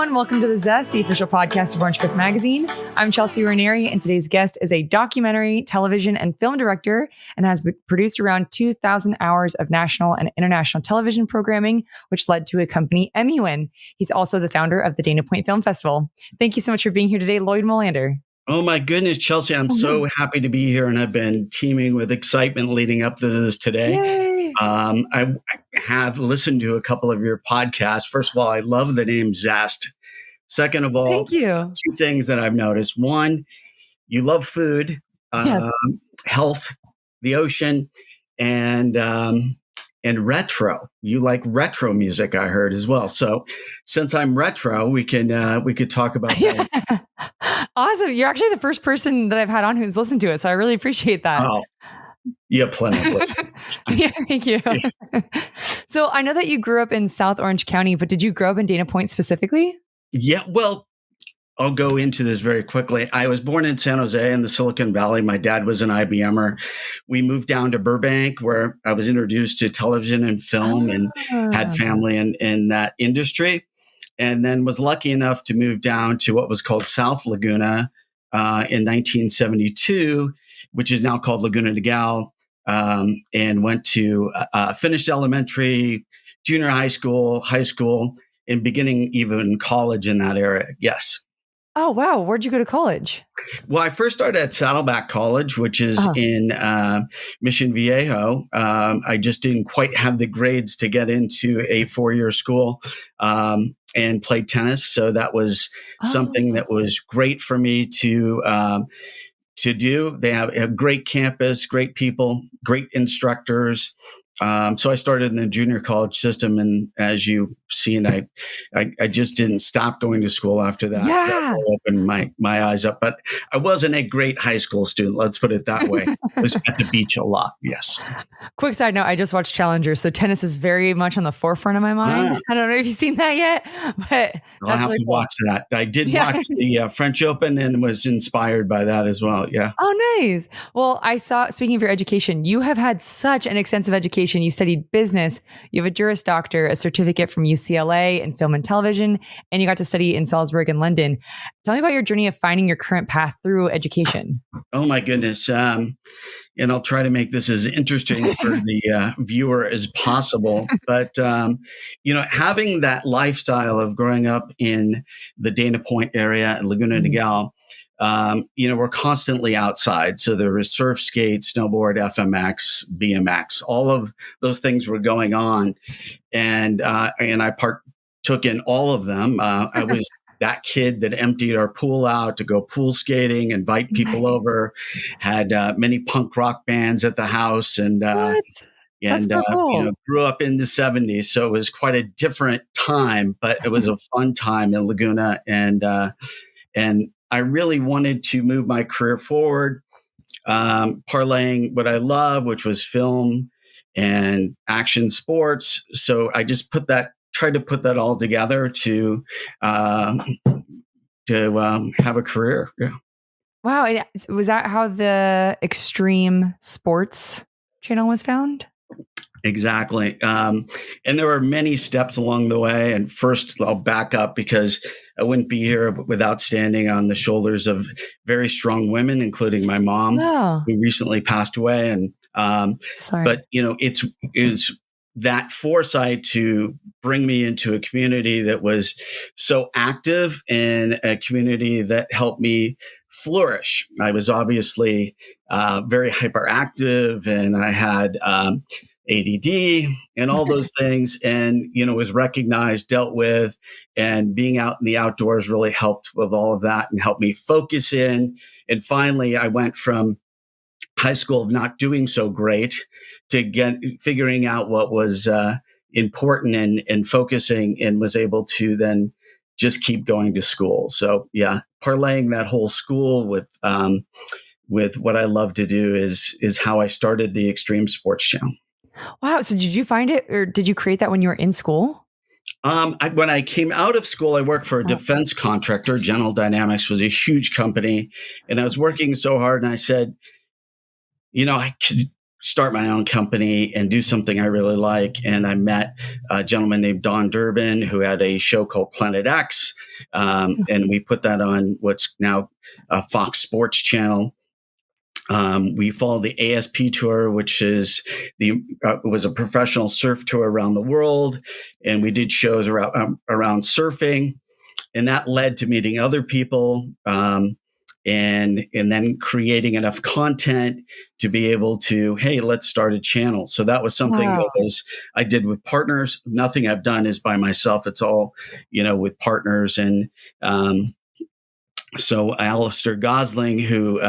everyone. Welcome to The Zest, the official podcast of Orange Coast Magazine. I'm Chelsea Ranieri, and today's guest is a documentary, television, and film director and has produced around 2,000 hours of national and international television programming, which led to a company Emmy win. He's also the founder of the Dana Point Film Festival. Thank you so much for being here today, Lloyd Molander. Oh my goodness, Chelsea, I'm so happy to be here, and I've been teeming with excitement leading up to this today. Yay. I have listened to a couple of your podcasts. First of all, I love the name Zest. Second of all, thank you. Two things that I've noticed. One, you love food, Yes. health, the ocean, and retro. You like retro music, I heard as well. So since I'm retro, we could talk about that. Yeah. Awesome. You're actually the first person that I've had on who's listened to it. So I really appreciate that. Oh, yeah, plenty of listeners. Yeah, thank you. Yeah. So I know that you grew up in South Orange County, but did you grow up in Dana Point specifically? Yeah, well, I'll go into this very quickly. I was born in San Jose in the Silicon Valley. My dad was an IBMer. We moved down to Burbank, where I was introduced to television and film and had family in that industry. And then was lucky enough to move down to what was called South Laguna in 1972, which is now called Laguna Niguel, and went to finished elementary, junior high school, and beginning even college in that area. Yes. Oh, wow. Where'd you go to college? Well, I first started at Saddleback College, which is in Mission Viejo. I just didn't quite have the grades to get into a 4-year school and played tennis. So that was something that was great for me to do. They have a great campus, great people, great instructors. So I started in the junior college system, and as you've seen, I just didn't stop going to school after that. Yeah. So that opened my eyes up. But I wasn't a great high school student. Let's put it that way. I was at the beach a lot. Yes. Quick side note: I just watched Challenger, so tennis is very much on the forefront of my mind. I don't know if you've seen that yet, but I'll have to watch that. I did watch the French Open and was inspired by that as well. Yeah. Oh, nice. Well, I saw, speaking of your education, you have had such an extensive education. You studied business, you have a Juris Doctor, a certificate from UCLA in film and television, and you got to study in Salzburg and London. Tell me about your journey of finding your current path through education. Oh my goodness. And I'll try to make this as interesting for the viewer as possible. But, having that lifestyle of growing up in the Dana Point area and Laguna Niguel, we're constantly outside. So there was surf, skate, snowboard, FMX, BMX, all of those things were going on. And I partook in all of them. I was that kid that emptied our pool out to go pool skating, invite people over, had many punk rock bands at the house, and so cool. Grew up in the 70s. So it was quite a different time, but it was a fun time in Laguna. And I really wanted to move my career forward, parlaying what I love, which was film and action sports. So I just tried to put that all together to have a career. Yeah. Wow. And was that how the Extreme Sports channel was found? Exactly. And there were many steps along the way. And first, I'll back up because I wouldn't be here without standing on the shoulders of very strong women, including my mom, who recently passed away. And but it's that foresight to bring me into a community that was so active and a community that helped me flourish. I was obviously very hyperactive, and I had ADD and all those things, and, was recognized, dealt with, and being out in the outdoors really helped with all of that and helped me focus in. And finally, I went from high school not doing so great to figuring out what was important and focusing, and was able to then just keep going to school. So yeah, parlaying that whole school with what I love to do is how I started the Extreme Sports Channel. Wow. So did you find it, or did you create that when you were in school? When I came out of school, I worked for a defense contractor. General Dynamics was a huge company, and I was working so hard, and I said, I could start my own company and do something I really like. And I met a gentleman named Don Durbin who had a show called Planet X. And we put that on what's now Fox Sports Channel. We followed the ASP tour, which is was a professional surf tour around the world. And we did shows around surfing. And that led to meeting other people. And then creating enough content to be able to, hey, let's start a channel. So that was something that I did with partners. Nothing I've done is by myself. It's all, with partners. And so Alistair Gosling, who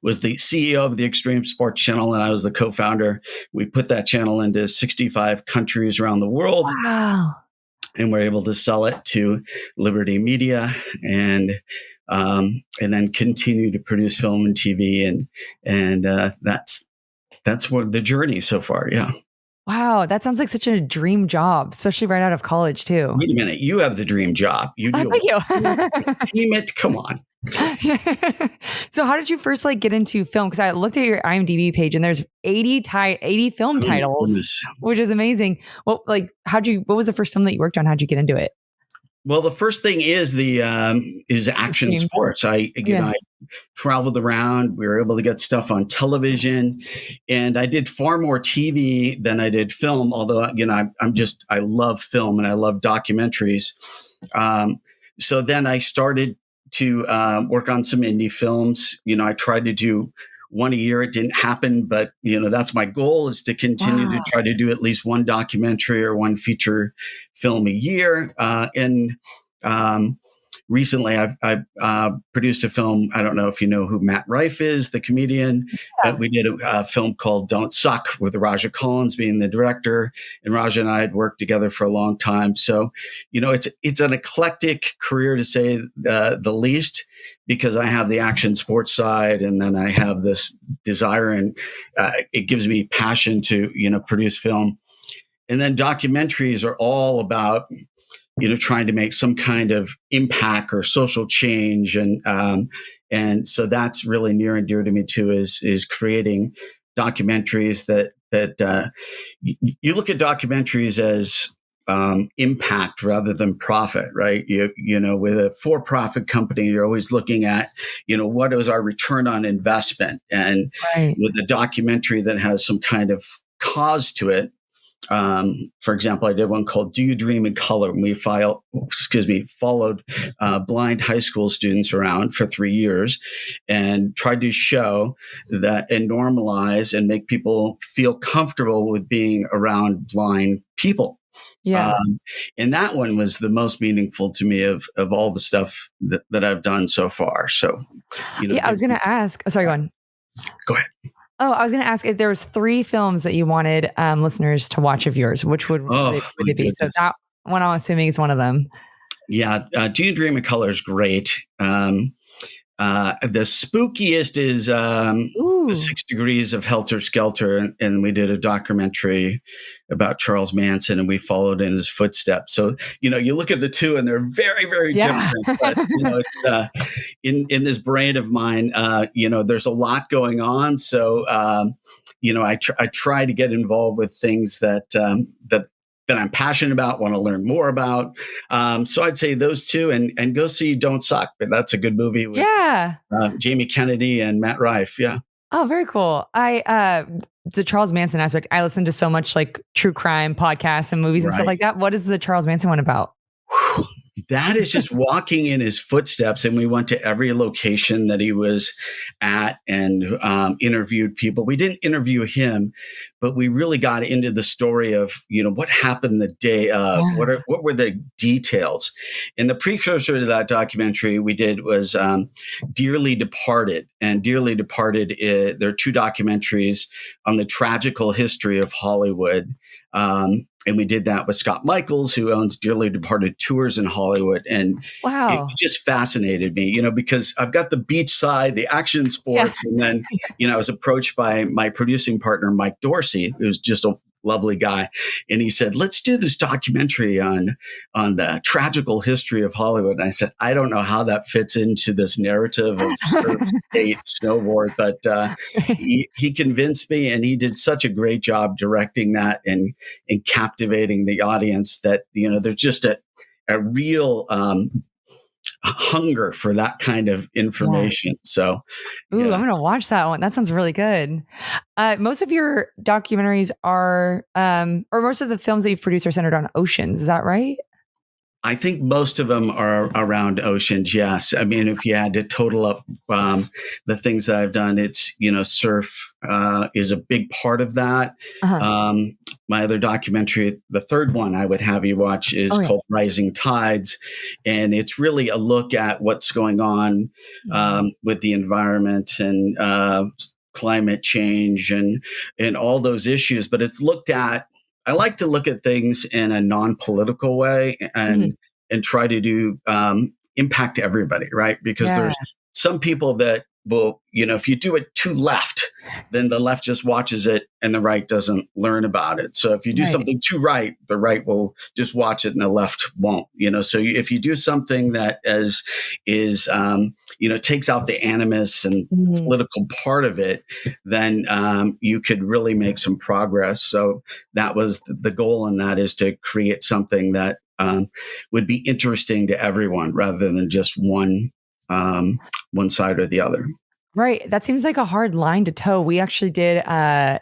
was the CEO of the Extreme Sports Channel, and I was the co-founder, we put that channel into 65 countries around the world. Wow. And we're able to sell it to Liberty Media and then continue to produce film and TV, and that's what the journey so far. Yeah. Wow, that sounds like such a dream job, especially right out of college too. Wait a minute, you have the dream job. You do. Thank you. Damn it! Come on. So, how did you first get into film? Because I looked at your IMDb page, and there's 80 film titles, which is amazing. What was the first film that you worked on? How'd you get into it? Well, the first thing is is action sports. I traveled around. We were able to get stuff on television, and I did far more TV than I did film. Although I love film and I love documentaries. So then I started to work on some indie films. I tried to do one a year. It didn't happen, but that's my goal, is to continue to try to do at least one documentary or one feature film a year. Recently I've produced a film. I don't know if you know who Matt Rife is, the comedian. But we did a film called Don't Suck with Raja Collins being the director, and Raja and I had worked together for a long time. So, it's an eclectic career, to say the least, because I have the action sports side, and then I have this desire, and it gives me passion to, produce film. And then documentaries are all about, trying to make some kind of impact or social change. And so that's really near and dear to me too, is creating documentaries that you look at documentaries as impact rather than profit, right? With a for-profit company, you're always looking at, what is our return on investment? And with a documentary that has some kind of cause to it, for example, I did one called "Do You Dream in Color?" And we followed blind high school students around for 3 years and tried to show that and normalize and make people feel comfortable with being around blind people. Yeah. And that one was the most meaningful to me of all the stuff that I've done so far. So, I was going to ask. Oh, sorry, go on. Go ahead. Oh, I was going to ask if there was 3 films that you wanted listeners to watch of yours, which would it be? So that one, I'm assuming, is one of them. Yeah. Do You Dream in Color is great. The spookiest is The 6 Degrees of Helter, Skelter. And we did a documentary about Charles Manson, and we followed in his footsteps. So, you look at the two and they're very, very different. But, it's, in this brain of mine, there's a lot going on. So, I try to get involved with things that I'm passionate about, want to learn more about. So I'd say those two, and go see Don't Suck. But that's a good movie with Jamie Kennedy and Matt Rife. Yeah. Oh, very cool. The Charles Manson aspect, I listen to so much true crime podcasts and movies and stuff like that. What is the Charles Manson one about? That is just walking in his footsteps. And we went to every location that he was at and interviewed people. We didn't interview him, but we really got into the story of, what happened the day of, what were the details. And the precursor to that documentary we did was Dearly Departed. And Dearly Departed, there are 2 documentaries on the tragical history of Hollywood. And we did that with Scott Michaels, who owns Dearly Departed Tours in Hollywood. And it just fascinated me, because I've got the beach side, the action sports. And then, I was approached by my producing partner, Mike Dorsey, who's just a lovely guy. And he said, let's do this documentary on the tragical history of Hollywood. And I said, I don't know how that fits into this narrative of surf, skate, snowboard, but he convinced me, and he did such a great job directing that and captivating the audience that, there's just a real hunger for that kind of information. Yeah. So, I'm going to watch that one. That sounds really good. Most of your documentaries are, or most of the films that you've produced are centered on oceans. Is that right? I think most of them are around oceans. Yes. I mean, if you had to total up the things that I've done, it's, surf is a big part of that. Uh-huh. My other documentary, the third one I would have you watch, is called Rising Tides. And it's really a look at what's going on with the environment and climate change and all those issues. But it's looked at, I like to look at things in a non-political way and try to do impact everybody, right? Because there's some people that will, if you do it too left, then the left just watches it and the right doesn't learn about it. So if you do something too right, the right will just watch it and the left won't. So if you do something that is takes out the animus and political part of it, then you could really make some progress. So that was the goal, and that is to create something that would be interesting to everyone rather than just one side or the other. Right. That seems like a hard line to toe. We actually did a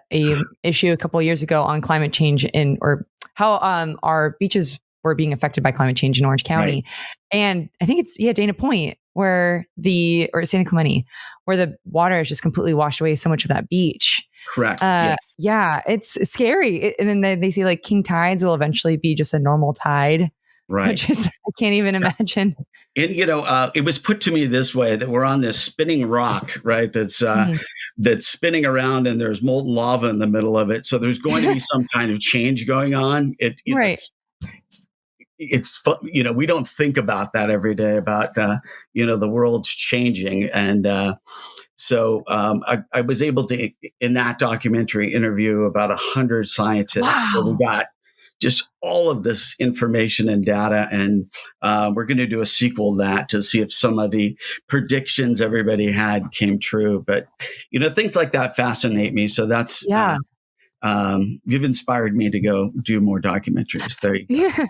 issue a couple of years ago on climate change or how our beaches were being affected by climate change in Orange County. Right. And I think it's Dana Point or Santa Clemente, where the water has just completely washed away so much of that beach. Correct. Yes. Yeah, it's scary. And then they say like king tides will eventually be just a normal tide. Right. Which is, I can't even imagine. And, it was put to me this way, that we're on this spinning rock, right? That's spinning around, and there's molten lava in the middle of it. So there's going to be some kind of change going on. It's fun. We don't think about that every day, about, the world's changing. And so I was able to, in that documentary, interview about 100 scientists. Wow. So we got just all of this information and data. And we're going to do a sequel to that to see if some of the predictions everybody had came true. But, things like that fascinate me. So that's, you've inspired me to go do more documentaries. There you go. Yeah.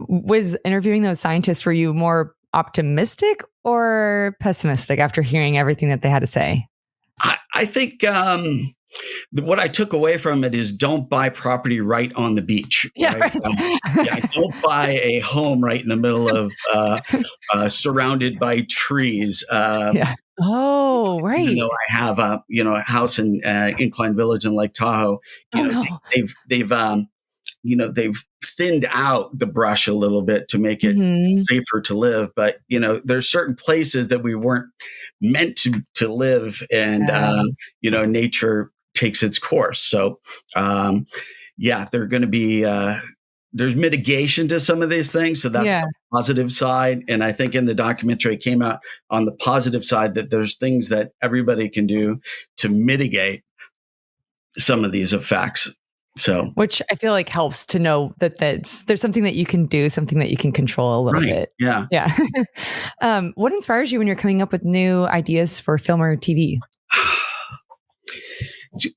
Was interviewing those scientists, were you more optimistic or pessimistic after hearing everything that they had to say? I think, what I took away from it is don't buy property right on the beach. Right? Don't buy a home right in the middle of surrounded by trees. Oh, right. I have a house in Incline Village in Lake Tahoe. They've thinned out the brush a little bit to make it safer to live. But, there's certain places that we weren't meant to live, and, nature takes its course. So, they're going to be, there's mitigation to some of these things. So that's the positive side. And I think in the documentary, it came out on the positive side that there's things that everybody can do to mitigate some of these effects. So, which I feel like helps to know that there's something that you can do, something that you can control a little bit. Yeah. Yeah. What inspires you when you're coming up with new ideas for film or TV?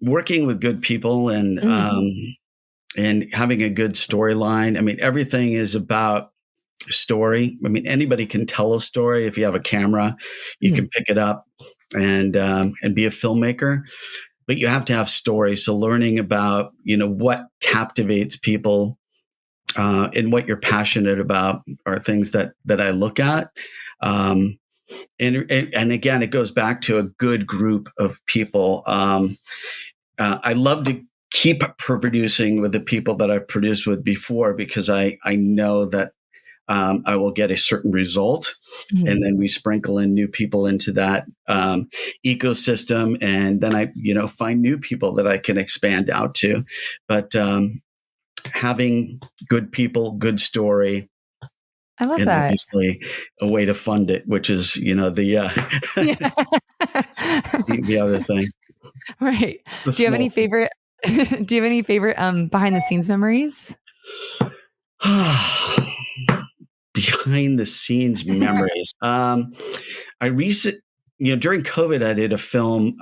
Working with good people and having a good storyline. I mean, everything is about story. I mean, anybody can tell a story. If you have a camera, you can pick it up and be a filmmaker. But you have to have story. So learning about, what captivates people and what you're passionate about are things that I look at. And again, it goes back to a good group of people. I love to keep producing with the people that I've produced with before, because I know that I will get a certain result. And then we sprinkle in new people into that ecosystem. And then I, find new people that I can expand out to. But having good people, good story. I love that. Obviously a way to fund it, which is, the other thing. Right. Do you have any favorite Do you have any favorite behind the scenes memories? Behind the scenes memories. I recent, during COVID, I did a film,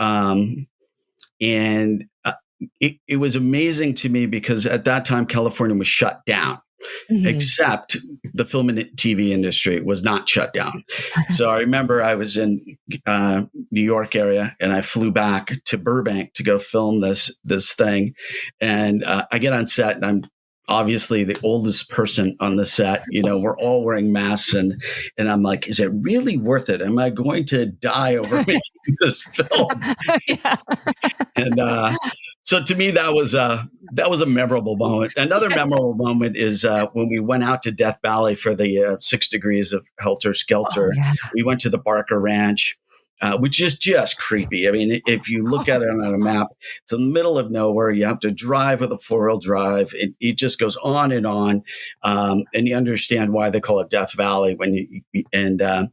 and it was amazing to me because at that time California was shut down, Mhm. except the film and TV industry was not shut down. So I remember I was in New York area, and I flew back to Burbank to go film this thing, and I get on set, and I'm obviously the oldest person on the set. We're all wearing masks, and I'm like, is it really worth it? Am I going to die over making this film? Yeah. And so to me, that was a memorable moment. Another memorable moment is when we went out to Death Valley for the 6 degrees of Helter Oh Skelter. yeah. We went to the Barker Ranch, which is just creepy. I mean, if you look at it on a map, it's in the middle of nowhere. You have to drive with a 4-wheel drive. It just goes on and on, and you understand why they call it Death Valley Yeah.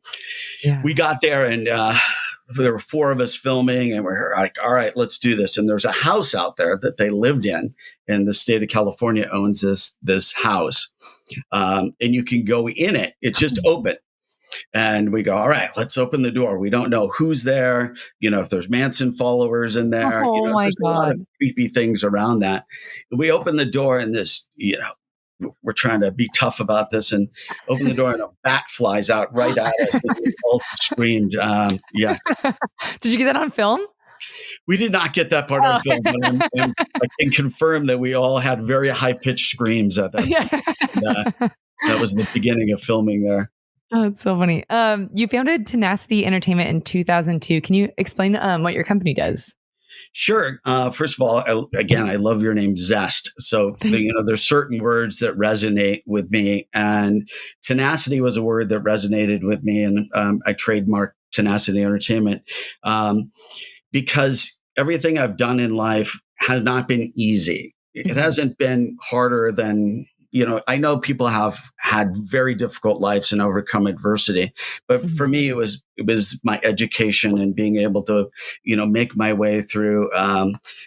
we got there, and there were 4 of us filming, and we're like, all right, let's do this. And there's a house out there that they lived in, and the state of California owns this house, and you can go in it. It's just open. And we go, all right, let's open the door. We don't know who's there, if there's Manson followers in there, Oh my there's a lot God. of creepy things around that. We open the door, and we're trying to be tough about this, and open the door, and a bat flies out right at us. And we all screamed. Yeah, Did you get that on film? we did not get that part on film, but I can confirm that we all had very high pitched screams at that point. That was the beginning of filming there. Oh, that's so funny. You founded Tenacity Entertainment in 2002. Can you explain what your company does? Sure. First of all, I love your name, Zest. So, there's certain words that resonate with me, and tenacity was a word that resonated with me, and I trademarked Tenacity Entertainment because everything I've done in life has not been easy. It hasn't been harder than I know people have had very difficult lives and overcome adversity, but for me, it was my education and being able to, make my way through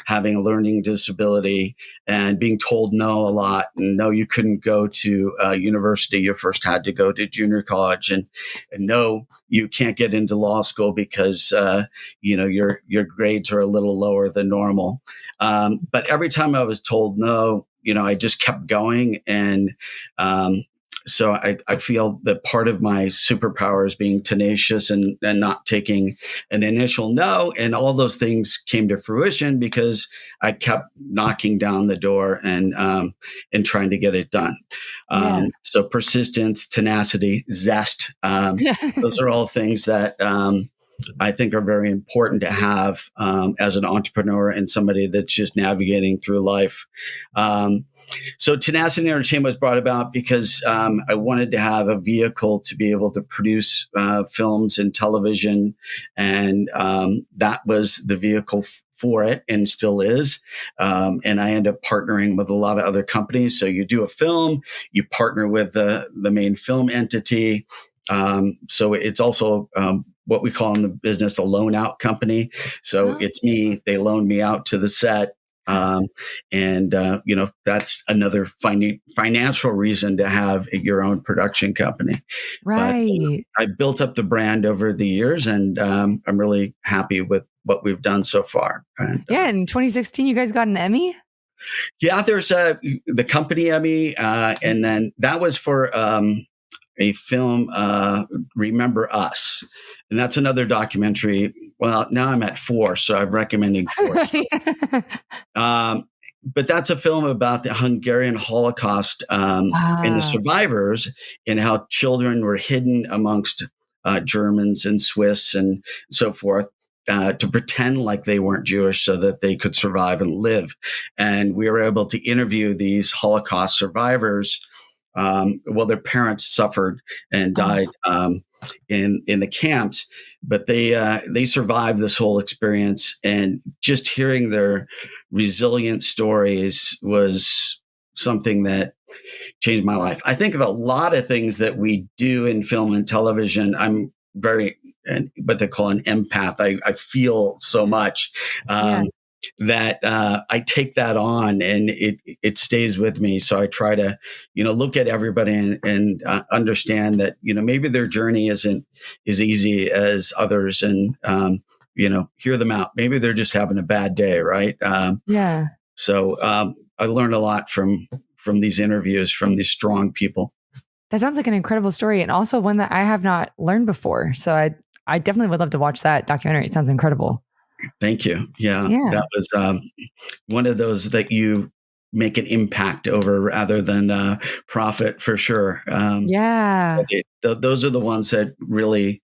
having a learning disability and being told no a lot, and no, you couldn't go to university. You first had to go to junior college, and no, you can't get into law school because your grades are a little lower than normal. But every time I was told no, I just kept going. And so I feel that part of my superpower is being tenacious and not taking an initial no. And all those things came to fruition because I kept knocking down the door and trying to get it done. So persistence, tenacity, zest, those are all things that I think are very important to have as an entrepreneur and somebody that's just navigating through life. So Tenacity Entertainment was brought about because I wanted to have a vehicle to be able to produce films and television, and that was the vehicle for it, and still is. And I end up partnering with a lot of other companies. So you do a film, you partner with the main film entity. So it's also what we call in the business a loan out company. So it's me, they loan me out to the set. And that's another financial reason to have your own production company. Right. But I built up the brand over the years, and I'm really happy with what we've done so far. And, in 2016, you guys got an Emmy? Yeah, there's the company Emmy, and then that was for a film, Remember Us. And that's another documentary. Well, now I'm at 4, so I'm recommending 4. But that's a film about the Hungarian Holocaust and the survivors, and how children were hidden amongst Germans and Swiss and so forth. To pretend like they weren't Jewish so that they could survive and live. And we were able to interview these Holocaust survivors. Their parents suffered and died in the camps, but they survived this whole experience. And just hearing their resilient stories was something that changed my life. I think of a lot of things that we do in film and television. I'm very what they call an empath. I feel so much. that I take that on, and it stays with me. So I try to, look at everybody and understand that, maybe their journey isn't as easy as others, and hear them out. Maybe they're just having a bad day, right? Yeah. So I learned a lot from these interviews from these strong people. That sounds like an incredible story, and also one that I have not learned before. So I definitely would love to watch that documentary. It sounds incredible. Thank you. Yeah, Yeah. that was one of those that you make an impact over rather than profit, for sure. Yeah. Those are the ones that really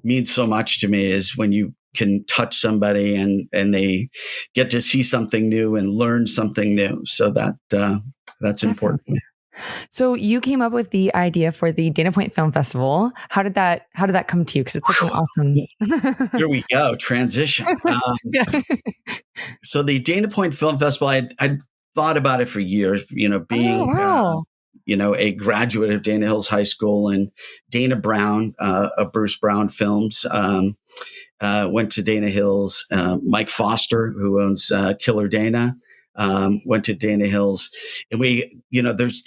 mean so much to me, is when you can touch somebody and they get to see something new and learn something new. So that's important. Definitely. So you came up with the idea for the Dana Point Film Festival. How did that come to you? Because it's such an awesome. Here we go. Transition. Yeah. So the Dana Point Film Festival, I'd thought about it for years, being, Oh, wow. a graduate of Dana Hills High School, and Dana Brown, of Bruce Brown Films, went to Dana Hills. Mike Foster, who owns Killer Dana, went to Dana Hills. And we, there's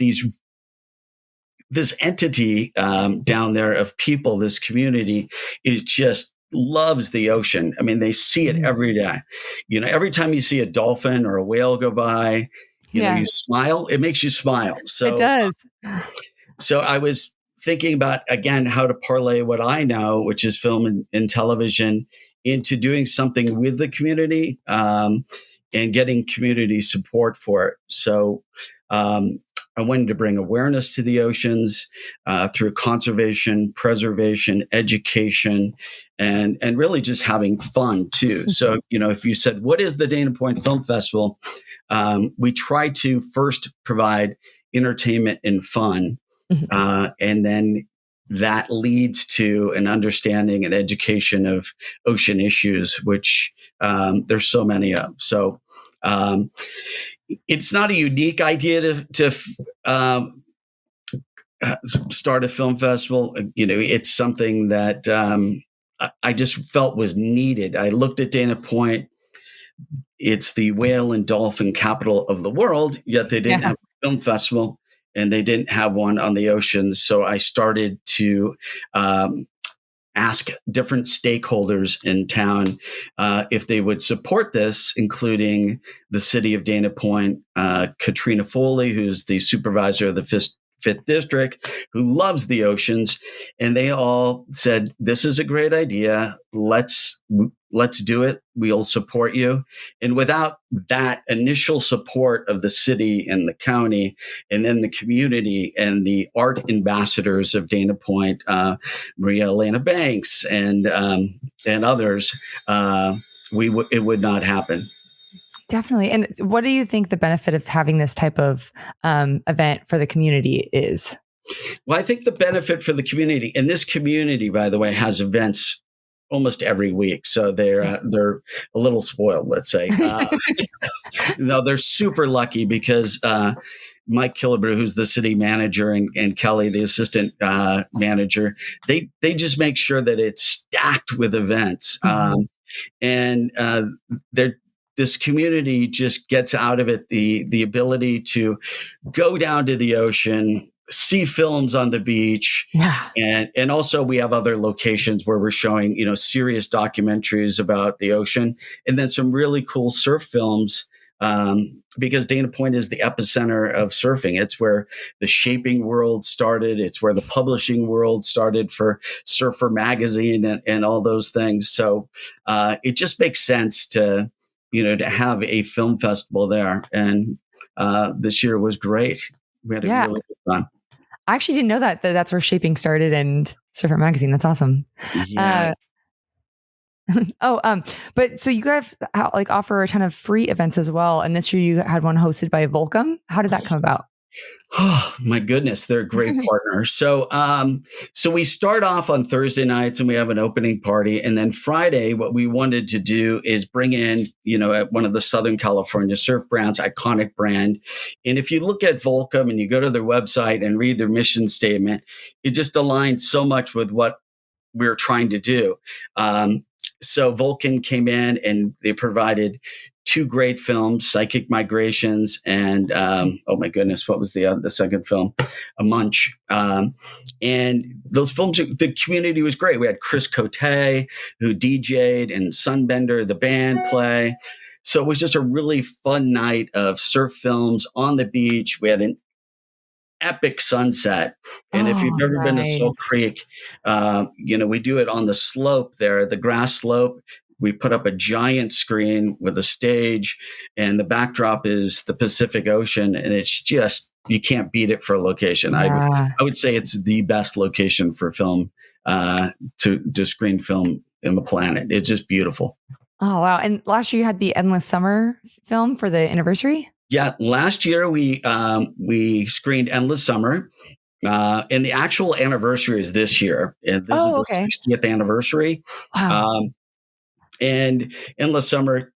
this entity down there of people, this community is just loves the ocean. I mean, they see it every day. Every time you see a dolphin or a whale go by, you smile, it makes you smile. So It does. So I was thinking about, again, how to parlay what I know, which is film and television, into doing something with the community, and getting community support for it. So I wanted to bring awareness to the oceans through conservation, preservation, education, and really just having fun too. So, if you said, what is the Dana Point Film Festival? We try to first provide entertainment and fun. And then that leads to an understanding and education of ocean issues, which there's so many of. So it's not a unique idea to start a film festival. It's something that I just felt was needed. I looked at Dana Point. It's the whale and dolphin capital of the world, yet they didn't have a film festival, and they didn't have one on the ocean. So I started to ask different stakeholders in town if they would support this, including the city of Dana Point, Katrina Foley, who's the supervisor of the Fifth District, who loves the oceans. And they all said, this is a great idea. Let's do it. We'll support you. And without that initial support of the city and the county, and then the community and the art ambassadors of Dana Point, Maria Elena Banks and others, it would not happen. Definitely. And what do you think the benefit of having this type of event for the community is? Well, I think the benefit for the community, and this community, by the way, has events almost every week. So they're a little spoiled, let's say. No, they're super lucky because Mike Killebrew, who's the city manager, and Kelly, the assistant manager, they just make sure that it's stacked with events. And this community just gets out of it the ability to go down to the ocean, see films on the beach. And also we have other locations where we're showing, serious documentaries about the ocean, and then some really cool surf films. Because Dana Point is the epicenter of surfing. It's where the shaping world started. It's where the publishing world started for Surfer Magazine and all those things. So it just makes sense to have a film festival there. And this year was great. We had a really good time. I actually didn't know that's where shaping started and Surfer Magazine. That's awesome. Yeah. But so you guys offer a ton of free events as well. And this year you had one hosted by Volcom. How did that come about? Oh my goodness, they're a great partner. So we start off on Thursday nights and we have an opening party. And then Friday, what we wanted to do is bring in, one of the Southern California surf brands, iconic brand. And if you look at Volcom and you go to their website and read their mission statement, it just aligns so much with what we're trying to do. So Vulcan came in and they provided two great films, Psychic Migrations and oh my goodness, what was the second film? A Munch. And those films, the community was great. We had Chris Cote, who DJ'd, and Sunbender, the band, play. So it was just a really fun night of surf films on the beach. We had an epic sunset. And if you've ever been to Salt Creek, we do it on the slope there, the grass slope. We put up a giant screen with a stage, and the backdrop is the Pacific Ocean. And it's just, you can't beat it for a location. I would say it's the best location for film, to screen film in the planet. It's just beautiful. Oh, wow. And last year you had the Endless Summer film for the anniversary? Yeah. Last year we screened Endless Summer. And the actual anniversary is this year. And this is the 60th anniversary. Wow. And Endless Summer,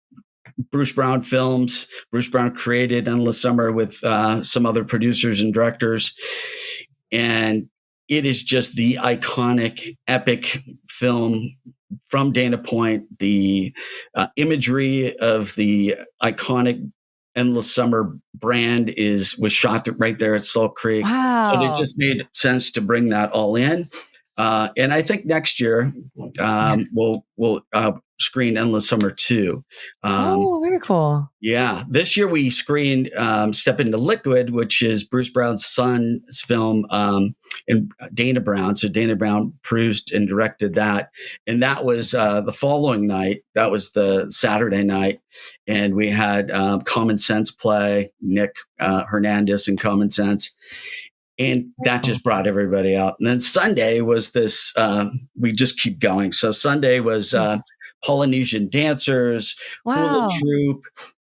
Bruce Brown Films. Bruce Brown created Endless Summer with some other producers and directors. And it is just the iconic, epic film from Dana Point. The imagery of the iconic Endless Summer brand was shot right there at Salt Creek. Wow. So it just made sense to bring that all in. And I think next year we'll screen Endless Summer 2. Very cool. Yeah. This year we screened Step Into Liquid, which is Bruce Brown's son's film, and Dana Brown. So Dana Brown produced and directed that. And that was the following night. That was the Saturday night. And we had Common Sense play, Nick Hernandez and Common Sense. And that just brought everybody out. And then Sunday was this, we just keep going. So Sunday was Polynesian dancers, Hula Troop.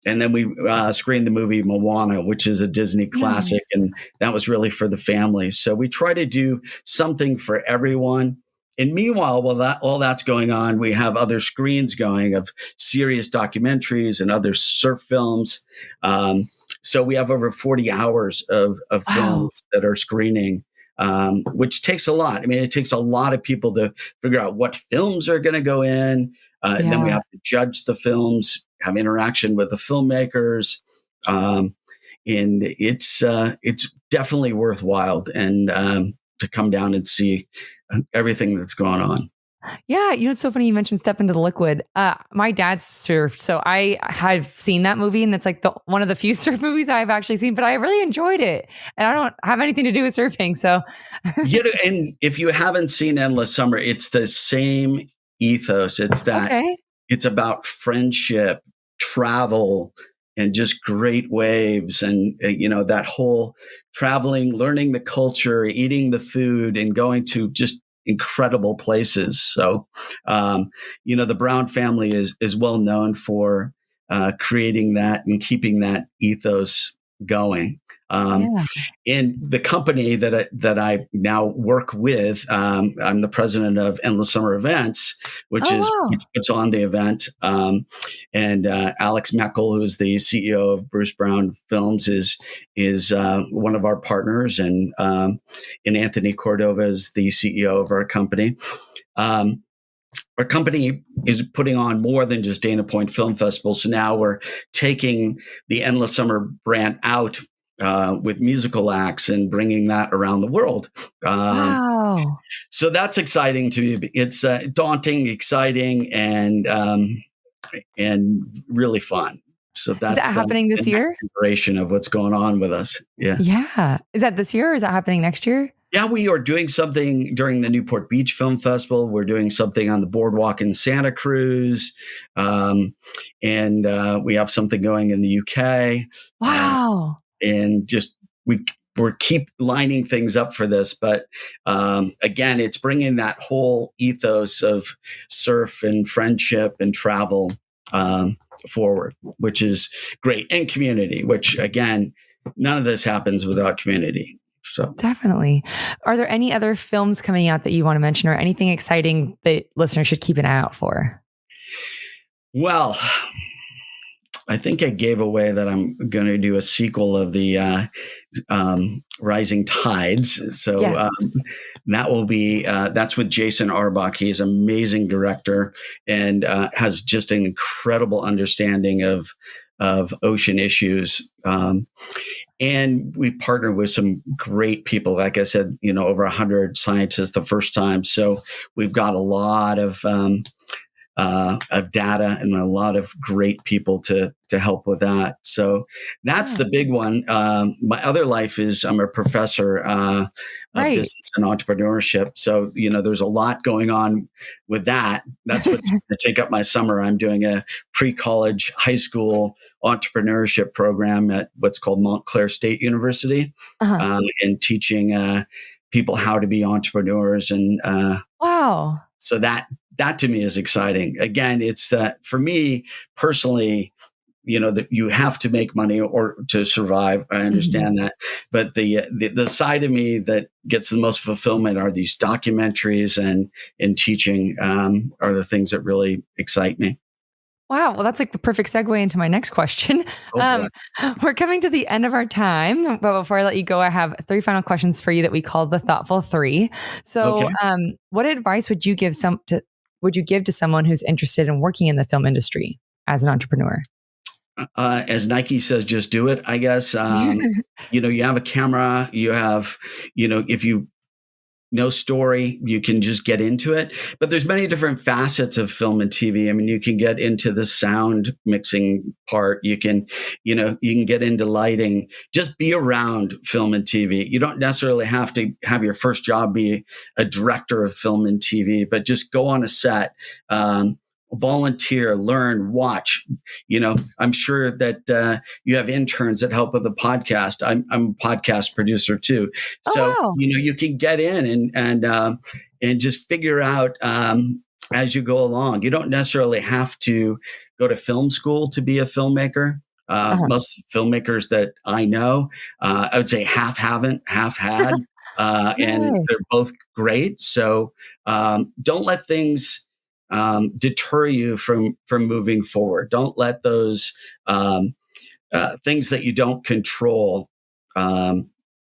And then we screened the movie Moana, which is a Disney classic. And that was really for the family. So we try to do something for everyone. And meanwhile, while all that's going on, we have other screens going of serious documentaries and other surf films. So we have over 40 hours of films that are screening, which takes a lot. I mean, it takes a lot of people to figure out what films are going to go in. And then we have to judge the films, have interaction with the filmmakers. And it's definitely worthwhile and to come down and see everything that's going on. Yeah. It's so funny you mentioned Step Into the Liquid. My dad surfed, so I have seen that movie, and it's like one of the few surf movies I've actually seen, but I really enjoyed it. And I don't have anything to do with surfing. So, and if you haven't seen Endless Summer, it's the same ethos. It's that it's about friendship, travel, and just great waves. And, that whole traveling, learning the culture, eating the food, and going to just incredible places. So, the Brown family is well known for creating that and keeping that ethos going. And the company that I now work with, I'm the president of Endless Summer Events, which puts on the event. And Alex Meckel, who's the CEO of Bruce Brown Films, is one of our partners, and Anthony Cordova is the CEO of our company. Our company is putting on more than just Dana Point Film Festival. So now we're taking the Endless Summer brand out with musical acts and bringing that around the world. So that's exciting to me. It's daunting, exciting, and really fun. So that's is that happening this year? Inspiration of what's going on with us. Yeah. Yeah. Is that this year, or is that happening next year? Yeah, we are doing something during the Newport Beach Film Festival. We're doing something on the boardwalk in Santa Cruz. And we have something going in the UK. Wow. And just we're keep lining things up for this. But again, it's bringing that whole ethos of surf and friendship and travel forward, which is great. And community, which again, none of this happens without community. So definitely. Are there any other films coming out that you want to mention, or anything exciting that listeners should keep an eye out for? Well, I think I gave away that I'm going to do a sequel of the Rising Tides. So Yes. that will be that's with Jason Arbach. He's an amazing director and has just an incredible understanding of ocean issues. And we partnered with some great people. Like I said, over 100 scientists the first time. So we've got a lot of data and a lot of great people to help with that. So that's the big one. My other life is I'm a professor of business and entrepreneurship. So, there's a lot going on with that. That's what's going to take up my summer. I'm doing a pre-college high school entrepreneurship program at what's called Montclair State University, and teaching people how to be entrepreneurs. And wow. So that to me is exciting. Again, it's that for me personally, that you have to make money or to survive. I understand that, but the side of me that gets the most fulfillment are these documentaries and teaching are the things that really excite me. Wow. Well, that's like the perfect segue into my next question. We're coming to the end of our time, but before I let you go, I have 3 final questions for you that we call the Thoughtful 3. So, what advice would you give to someone who's interested in working in the film industry as an entrepreneur? As Nike says, just do it, I guess. You have a camera, you have, if you know story, you can just get into it. But there's many different facets of film and TV. I mean, you can get into the sound mixing part. You can get into lighting. Just be around film and TV. You don't necessarily have to have your first job be a director of film and TV, but just go on a set. Volunteer, learn, watch. I'm sure that you have interns that help with the podcast. I'm a podcast producer too, so wow. You can get in and just figure out as you go along. You don't necessarily have to go to film school to be a filmmaker. Most filmmakers that I know, I would say half haven't, half had, and they're both great. So don't let things deter you from moving forward. Don't let those things that you don't control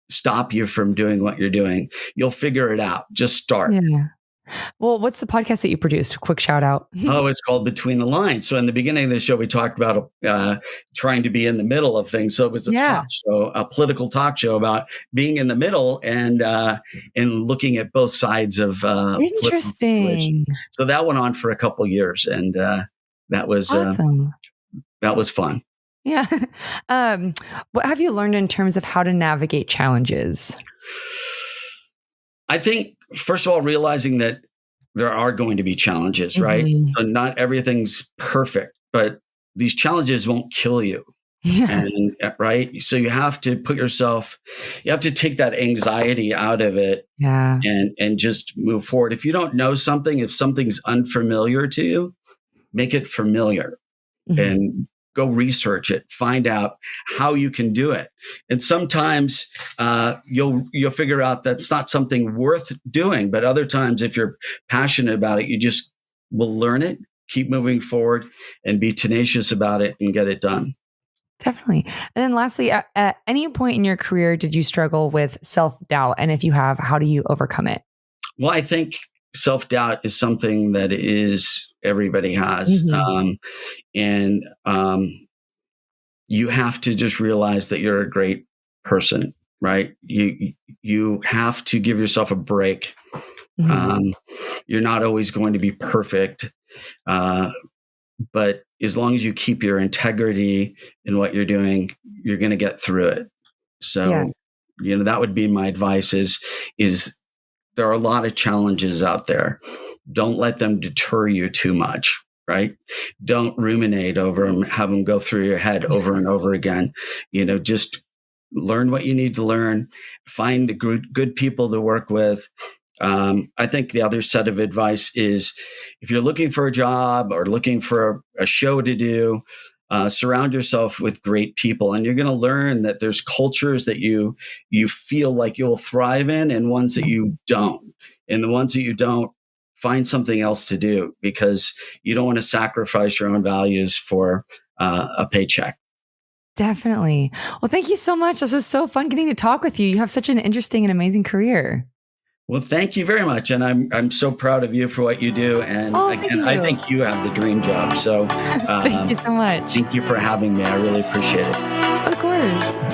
stop you from doing what you're doing. You'll figure it out. Just start. Yeah. Well, what's the podcast that you produced? Quick shout out. It's called Between the Lines. So in the beginning of the show, we talked about trying to be in the middle of things. So it was a talk show, a political talk show about being in the middle and looking at both sides of interesting. So that went on for a couple years, and that was awesome. That was fun. Yeah. What have you learned in terms of how to navigate challenges? I think, first of all, realizing that there are going to be challenges, right? So not everything's perfect, but these challenges won't kill you. And right. So you have to you have to take that anxiety out of it and just move forward. If you don't know something, if something's unfamiliar to you, make it familiar and go research it, find out how you can do it. And sometimes you'll figure out that's not something worth doing. But other times, if you're passionate about it, you just will learn it, keep moving forward, and be tenacious about it and get it done. Definitely. And then lastly, at any point in your career, did you struggle with self-doubt? And if you have, how do you overcome it? Well, I think self-doubt is something that everybody has. And you have to just realize that you're a great person, right? You have to give yourself a break. You're not always going to be perfect. But as long as you keep your integrity in what you're doing, you're going to get through it. So, that would be my advice is there are a lot of challenges out there. Don't let them deter you too much, right? Don't ruminate over them, have them go through your head over and over again. Just learn what you need to learn, find good people to work with. I think the other set of advice is if you're looking for a job or looking for a show to do, surround yourself with great people, and you're going to learn that there's cultures that you feel like you'll thrive in and ones that you don't. And the ones that you don't, find something else to do, because you don't want to sacrifice your own values for a paycheck. Definitely. Well, thank you so much. This was so fun getting to talk with you. You have such an interesting and amazing career. Well, thank you very much. And I'm so proud of you for what you do. And again, I think you have the dream job. So thank you so much. thank you for having me. I really appreciate it. Of course.